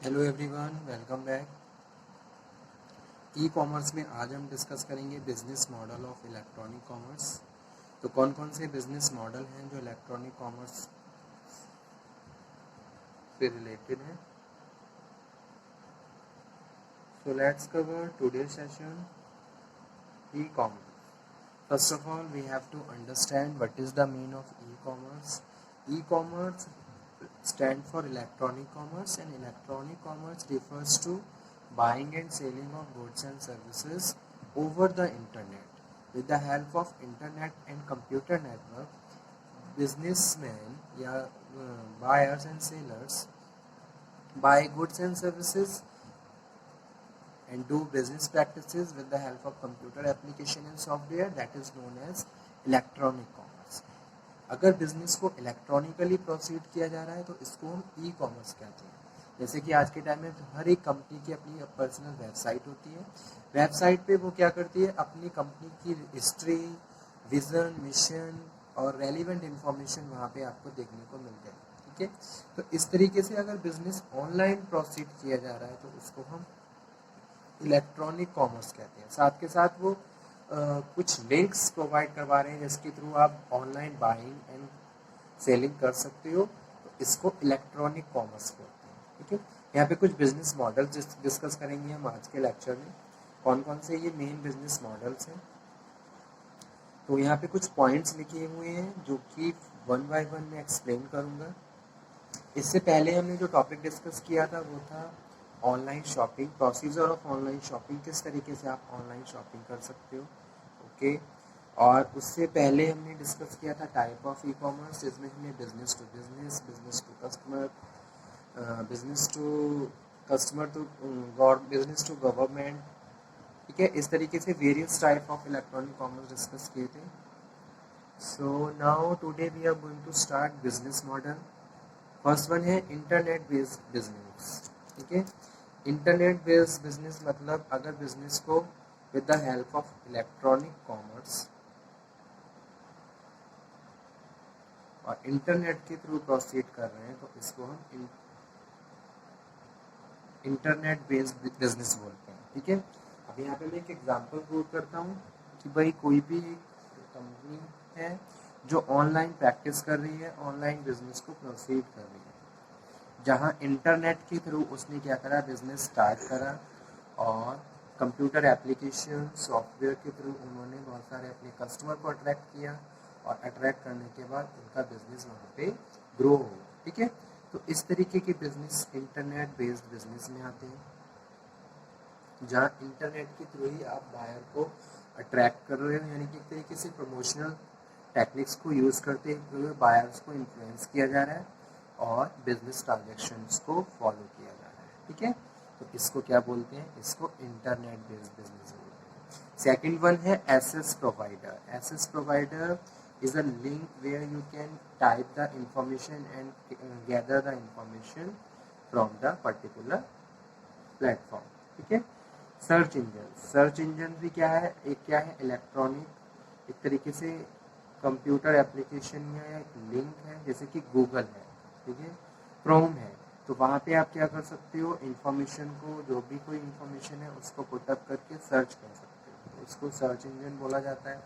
Hello everyone, welcome back. E commerce में आज हम डिस्कस करेंगे business model of electronic commerce. तो कौन कौन से बिजनेस मॉडल हैं जो इलेक्ट्रॉनिक कॉमर्स से रिलेटेड हैं। So let's cover today session e commerce. First of all we have to understand what is the mean of e commerce. E commerce stand for electronic commerce, and electronic commerce refers to buying and selling of goods and services over the internet. With the help of internet and computer network, businessmen या buyers and sellers buy goods and services and do business practices with the help of computer application and software that is known as electronic commerce. अगर business को electronically proceed किया जा रहा है तो इसको हम ई कॉमर्स कहते हैं। जैसे कि आज के टाइम में हर एक कंपनी की अपनी पर्सनल वेबसाइट होती है। वेबसाइट पे वो क्या करती है, अपनी कंपनी की हिस्ट्री, विजन, मिशन और रेलिवेंट इंफॉर्मेशन वहाँ पे आपको देखने को मिल जाएगी। ठीक है, तो इस तरीके से अगर बिजनेस ऑनलाइन प्रोसीड किया जा रहा है तो उसको हम इलेक्ट्रॉनिक कॉमर्स कहते हैं। साथ के साथ वो कुछ लिंक्स प्रोवाइड करवा रहे हैं जिसके थ्रू आप ऑनलाइन बाइंग एंड सेलिंग कर सकते हो, तो इसको इलेक्ट्रॉनिक कॉमर्स कहते हैं। ठीक है, यहाँ पे कुछ बिजनेस मॉडल्स डिस्कस करेंगे हम आज के लेक्चर में। कौन कौन से ये मेन बिजनेस मॉडल्स हैं, तो यहाँ पे कुछ पॉइंट्स लिखे हुए हैं जो कि वन बाय वन में एक्सप्लेन करूँगा। इससे पहले हमने जो टॉपिक डिस्कस किया था वो था online shopping, procedure of online shopping, किस तरीके से आप ऑनलाइन शॉपिंग कर सकते हो। ओके, और उससे पहले हमने डिस्कस किया था टाइप ऑफ ई कॉमर्स, जिसमें हमने business to business, business to customer, business to customer to business to government. ठीक है, इस तरीके से various type of electronic commerce discuss किए थे। So now today we are going to start business model. First one है internet based business. ठीक है, इंटरनेट बेस्ड बिजनेस मतलब अगर बिजनेस को with the help of electronic commerce और internet के थ्रू प्रोसीड कर रहे हैं तो इसको हम इंटरनेट बेस्ड बिजनेस बोलते हैं। ठीक है, अब यहाँ पे मैं एक एग्जांपल कोट करता हूँ कि भाई कोई भी कंपनी है जो ऑनलाइन प्रैक्टिस कर रही है, ऑनलाइन बिजनेस को प्रोसीड कर रही है, जहाँ इंटरनेट के थ्रू उसने क्या करा, बिजनेस स्टार्ट करा और कंप्यूटर एप्लीकेशन सॉफ्टवेयर के थ्रू उन्होंने बहुत सारे अपने कस्टमर को अट्रैक्ट किया और अट्रैक्ट करने के बाद उनका बिजनेस वहाँ पे ग्रो हो। ठीक है, तो इस तरीके के बिजनेस इंटरनेट बेस्ड बिजनेस में आते हैं, जहाँ इंटरनेट के थ्रू ही आप बायर को अट्रैक्ट कर रहे हो, यानी कि एक तरीके से प्रमोशनल टेक्निक्स को यूज़ करते हुए बायर्स को इन्फ्लुएंस किया जा रहा है और बिजनेस ट्रांजैक्शंस को फॉलो किया जा रहा है। ठीक है, तो इसको क्या बोलते हैं, इसको इंटरनेट बेस्ड बिजनेस बोलते हैं। सेकंड वन है access provider. Access provider is a link where you can type the information and gather the information from the particular platform. ठीक है, सर्च इंजन। सर्च इंजन भी क्या है, एक क्या है, इलेक्ट्रॉनिक, एक तरीके से कंप्यूटर एप्लीकेशन या एक लिंक है, जैसे कि गूगल है, ठीक है, क्रोम है, तो वहाँ पे आप क्या कर सकते हो, इंफॉर्मेशन को, जो भी कोई इंफॉर्मेशन है उसको पुटअप करके सर्च कर सकते हो, तो इसको सर्च इंजन बोला जाता है।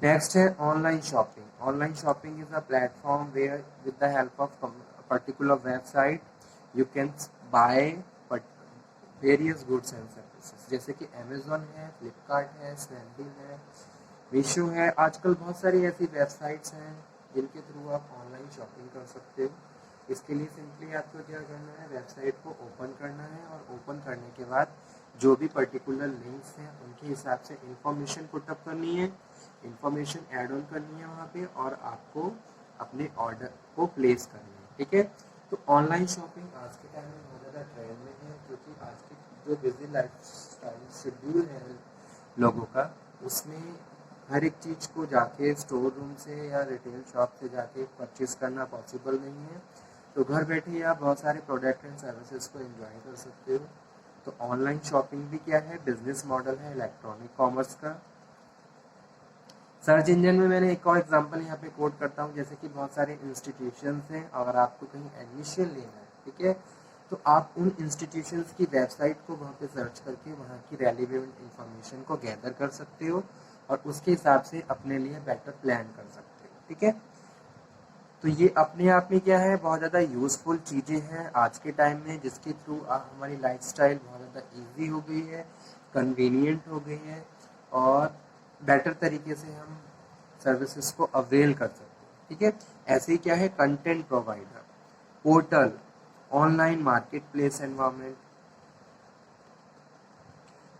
नेक्स्ट है online shopping. Online shopping is a platform where with the help of particular website you can buy various goods and services, जैसे कि अमेजोन है, फ्लिपकार्ट है, स्नैपडील है, मीशो है। आजकल बहुत सारी ऐसी वेबसाइट्स हैं जिनके थ्रू आप ऑनलाइन शॉपिंग कर सकते हो। इसके लिए सिंपली आपको क्या करना है, वेबसाइट को ओपन करना है और ओपन करने के बाद जो भी पर्टिकुलर लिंक्स हैं उनके हिसाब से इंफॉर्मेशन पुटअप करनी है, इंफॉर्मेशन ऐड ऑन करनी है वहाँ पे, और आपको अपने ऑर्डर को प्लेस करना है। ठीक है, तो ऑनलाइन शॉपिंग आज के टाइम में बहुत ज़्यादा ट्रेंड में है, क्योंकि आज की जो बिजी लाइफ स्टाइल शेड्यूल है लोगों का, उसमें हर एक चीज़ को जाके स्टोर रूम से या रिटेल शॉप से जाके परचेज करना पॉसिबल नहीं है, तो घर बैठे ही आप बहुत सारे प्रोडक्ट एंड सर्विसेज को एंजॉय कर सकते हो। तो ऑनलाइन शॉपिंग भी क्या है, बिजनेस मॉडल है इलेक्ट्रॉनिक कॉमर्स का। सर्च इंजन में मैंने एक और एग्जांपल यहाँ पे कोट करता हूँ, जैसे कि बहुत सारे इंस्टीट्यूशंस हैं, अगर आपको कहीं एडमिशन लेना है, ठीक है, तो आप उन इंस्टीट्यूशंस की वेबसाइट को वहाँ पे सर्च करके वहाँ की रेलिवेंट इंफॉर्मेशन को गैदर कर सकते हो और उसके हिसाब से अपने लिए बेटर प्लान कर सकते हो। ठीक है, तो ये अपने आप में क्या है, बहुत ज़्यादा यूज़फुल चीज़ें हैं आज के टाइम में, जिसके थ्रू हमारी लाइफस्टाइल बहुत ज़्यादा इजी हो गई है, कन्वीनियंट हो गई है और बेटर तरीके से हम सर्विसेज को अवेल कर सकते हैं। ठीक है, ऐसे ही क्या है, content provider, portal, online market place environment,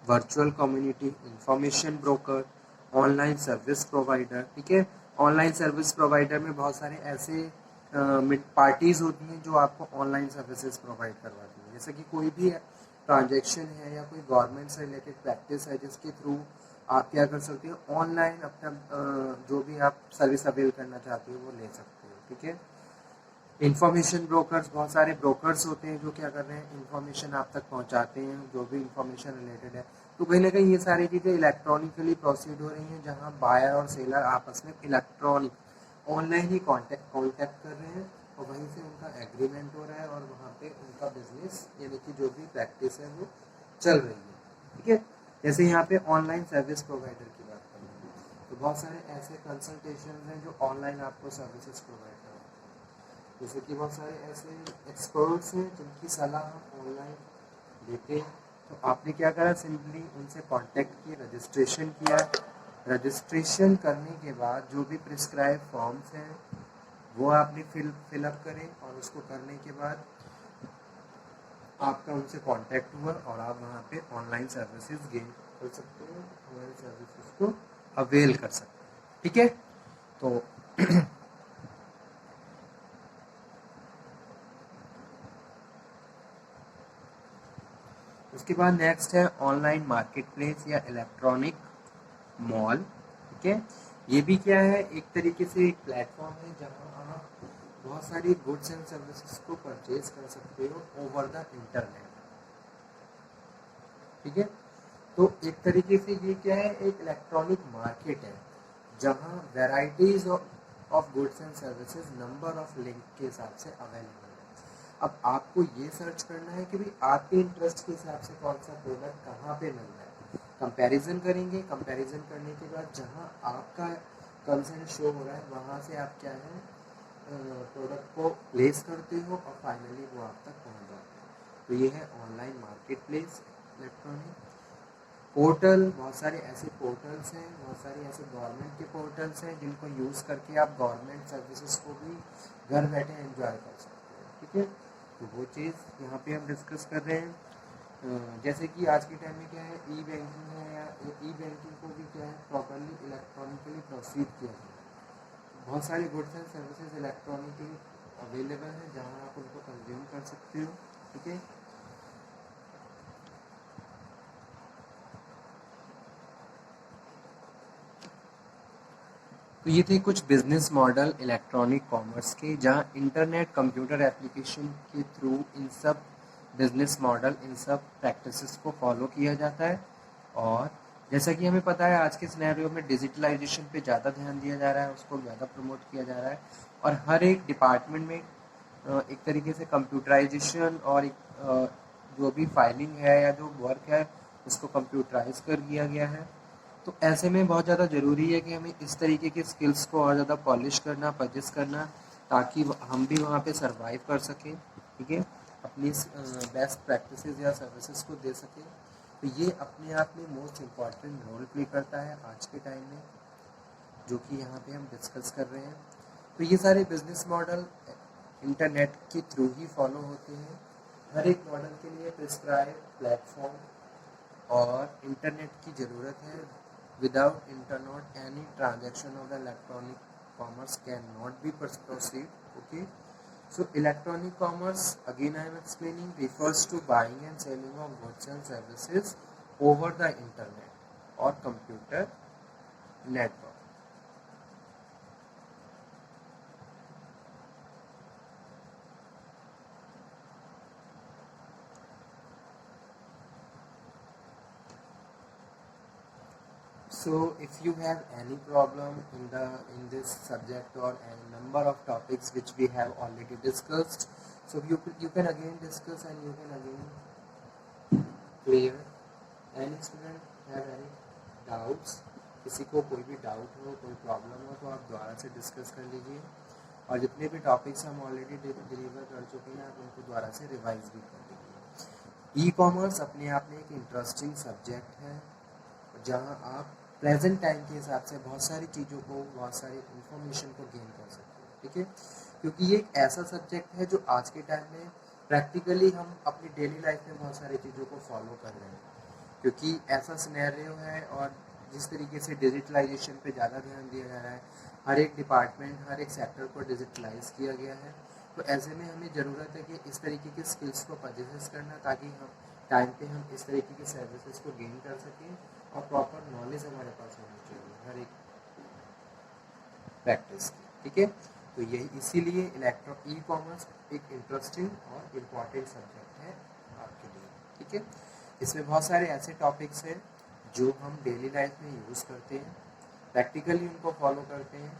virtual community, information broker, online service provider. ठीक है, ऑनलाइन सर्विस प्रोवाइडर में बहुत सारे ऐसे पार्टीज होती हैं जो आपको ऑनलाइन सर्विसेज प्रोवाइड करवाती हैं, जैसे कि कोई भी ट्रांजैक्शन है या कोई गवर्नमेंट से रिलेटेड प्रैक्टिस है जिसके थ्रू आप क्या कर सकते हो, ऑनलाइन अपना जो भी आप सर्विस अवेल करना चाहते हो वो ले सकते हो। ठीक है, इंफॉर्मेशन ब्रोकर्स, बहुत सारे ब्रोकर्स होते हैं जो क्या कर रहे हैं, इंफॉर्मेशन आप तक पहुंचाते हैं जो भी इंफॉर्मेशन रिलेटेड है। तो कहीं ना कहीं ये सारी चीज़ें इलेक्ट्रॉनिकली प्रोसीड हो रही हैं, जहां बायर और सेलर आपस में इलेक्ट्रॉनिक ऑनलाइन ही कांटेक्ट कर रहे हैं और वहीं से उनका एग्रीमेंट हो रहा है और वहाँ पे उनका बिजनेस यानी कि जो भी प्रैक्टिस है वो चल रही है। ठीक है, जैसे यहाँ पे ऑनलाइन सर्विस प्रोवाइडर की बात करें तो बहुत सारे ऐसे कंसल्टेशन हैं जो ऑनलाइन आपको सर्विसेज प्रोवाइड करते हैं, जैसे कि बहुत सारे ऐसे एक्सपर्ट्स हैं जिनकी सलाह हम ऑनलाइन लेते हैं। तो आपने क्या करा, सिंपली उनसे कांटेक्ट किया, रजिस्ट्रेशन किया, रजिस्ट्रेशन करने के बाद जो भी प्रिस्क्राइब फॉर्म्स हैं वो आपने फिलअप करें और उसको करने के बाद आपका उनसे कांटेक्ट हुआ और आप वहाँ पे ऑनलाइन सर्विसेज गेन कर सकते हो, ऑनलाइन सर्विसेज को अवेल कर सकते हैं। ठीक है, तो उसके बाद नेक्स्ट है ऑनलाइन मार्केट प्लेस या इलेक्ट्रॉनिक मॉल। ठीक है, ये भी क्या है, एक तरीके से एक प्लेटफॉर्म है जहां आप बहुत सारी गुड्स एंड सर्विसेज को परचेज कर सकते हो ओवर द इंटरनेट। ठीक है, तो एक तरीके से ये क्या है, एक इलेक्ट्रॉनिक मार्केट है जहां varieties of goods and services number of link के हिसाब से अवेलेबल है। अब आपको ये सर्च करना है कि भाई आपके इंटरेस्ट के हिसाब से कौन सा प्रोडक्ट कहाँ पे मिल रहा है, कंपैरिजन करेंगे, कंपैरिजन करने के बाद जहाँ आपका कंसर्न शो हो रहा है वहाँ से आप क्या है प्रोडक्ट को प्लेस करते हो और फाइनली वो आप तक पहुँच जाता है। तो ये है online market place electronic. Portal, बहुत सारे ऐसे पोर्टल्स हैं, बहुत सारे ऐसे गवर्नमेंट के पोर्टल्स हैं जिनको यूज़ करके आप गवर्नमेंट सर्विसेज को भी घर बैठे एंजॉय कर सकते हैं। ठीक है, तो वो चीज़ यहाँ पे हम डिस्कस कर रहे हैं। जैसे कि आज के टाइम में क्या है, ई बैंकिंग है या ई बैंकिंग को भी क्या है प्रॉपरली इलेक्ट्रॉनिकली प्रोसीड किया जाए। बहुत सारे goods and services electronically available हैं जहाँ आप उनको कंज्यूम कर सकते हो। ठीक है, तो ये थे कुछ बिजनेस मॉडल इलेक्ट्रॉनिक कॉमर्स के, जहाँ इंटरनेट कंप्यूटर एप्लीकेशन के थ्रू इन सब बिजनेस मॉडल, इन सब प्रैक्टिसेस को फॉलो किया जाता है। और जैसा कि हमें पता है आज के सिनेरियो में डिजिटलाइजेशन पे ज़्यादा ध्यान दिया जा रहा है, उसको ज़्यादा प्रमोट किया जा रहा है और हर एक डिपार्टमेंट में एक तरीके से कंप्यूटराइजेशन और जो भी फाइलिंग है या जो वर्क है उसको कंप्यूटराइज कर दिया गया है। तो ऐसे में बहुत ज़्यादा ज़रूरी है कि हमें इस तरीके के स्किल्स को और ज़्यादा पॉलिश करना, परचेस करना, ताकि हम भी वहाँ पे सरवाइव कर सकें। ठीक है, अपनी बेस्ट प्रैक्टिसेस या सर्विसेज को दे सकें। तो ये अपने आप में मोस्ट इम्पॉर्टेंट रोल प्ले करता है आज के टाइम में, जो कि यहाँ पे हम डिस्कस कर रहे हैं। तो ये सारे बिजनेस मॉडल इंटरनेट के थ्रू ही फॉलो होते हैं। हर एक मॉडल के लिए प्रिस्क्राइब प्लेटफॉर्म और इंटरनेट की ज़रूरत है। Without internet, any transaction of the electronic commerce cannot be proceed. Okay. So electronic commerce, again I am explaining, refers to buying and selling of goods and services over the internet or computer network. So if you have any problem in this subject or a number of topics which we have already discussed, So you can again discuss and you can again clear. Any student have any doubts? किसी को कोई भी doubt हो, कोई problem हो, तो आप दोबारा से डिस्कस कर लीजिए। और जितने भी टॉपिक्स हम ऑलरेडी डिलीवर कर चुके हैं, आप उनको दोबारा से रिवाइज भी कर लीजिए। ई कॉमर्स अपने आप में एक इंटरेस्टिंग सब्जेक्ट है, जहां आप प्रेजेंट टाइम के हिसाब से बहुत सारी चीज़ों को, बहुत सारी इंफॉर्मेशन को गेन कर सकते हैं, ठीक है। क्योंकि ये एक ऐसा सब्जेक्ट है जो आज के टाइम में प्रैक्टिकली हम अपनी डेली लाइफ में बहुत सारी चीज़ों को फॉलो कर रहे हैं, क्योंकि ऐसा सिनेरियो है और जिस तरीके से डिजिटलाइजेशन पे ज़्यादा ध्यान दिया जा रहा है, हर एक डिपार्टमेंट, हर एक सेक्टर को डिजिटलाइज किया गया है, तो ऐसे में हमें ज़रूरत है कि इस तरीके के स्किल्स को परचेज करना, ताकि हम टाइम पे हम इस तरीके की सर्विसेज को गेन कर सकें और प्रॉपर नॉलेज हमारे पास होनी चाहिए हर एक प्रैक्टिस की, ठीक है। तो यही इसीलिए ई कॉमर्स एक इंटरेस्टिंग और इम्पॉर्टेंट सब्जेक्ट है आपके लिए, ठीक है। इसमें बहुत सारे ऐसे टॉपिक्स हैं जो हम डेली लाइफ में यूज़ करते हैं, प्रैक्टिकली उनको फॉलो करते हैं,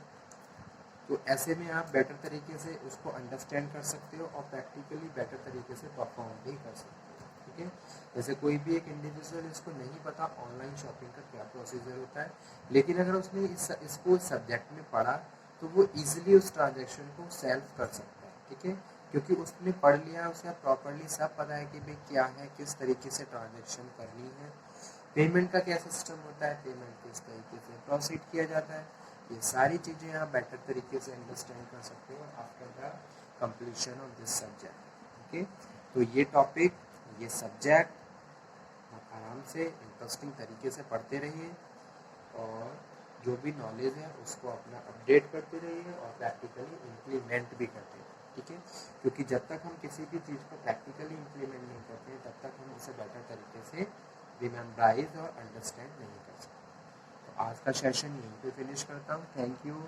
तो ऐसे में आप बेटर तरीके से उसको अंडरस्टैंड कर सकते हो और प्रैक्टिकली बेटर तरीके से परफॉर्म भी कर सकते हो, ठीक है। जैसे कोई भी एक इंडिविजुअल इसको नहीं पता ऑनलाइन शॉपिंग का क्या प्रोसीजर होता है, लेकिन अगर उसने इसको सब्जेक्ट में पढ़ा तो वो ईजिली उस ट्रांजेक्शन को सेल्फ कर सकता है, ठीक है, क्योंकि उसने पढ़ लिया, उसे प्रॉपरली सब पता है कि भाई क्या है, किस तरीके से ट्रांजेक्शन करनी है, पेमेंट का क्या सिस्टम होता है, पेमेंट किस तरीके से प्रोसीड किया जाता है, ये सारी चीज़ें आप बेटर तरीके से अंडरस्टैंड कर सकते हो after the completion of this subject, okay. तो ये टॉपिक, ये सब्जेक्ट आप आराम से इंटरेस्टिंग तरीके से पढ़ते रहिए और जो भी नॉलेज है उसको अपना अपडेट करते रहिए और प्रैक्टिकली इम्प्लीमेंट भी करते रहिए, ठीक है। क्योंकि जब तक हम किसी भी चीज़ को प्रैक्टिकली इम्प्लीमेंट नहीं करते हैं, तब तक हम उसे बेटर तरीके से रिमेम्बराइज और अंडरस्टैंड नहीं कर सकते। तो आज का सेशन यहीं पे फिनिश करता हूँ। Thank you.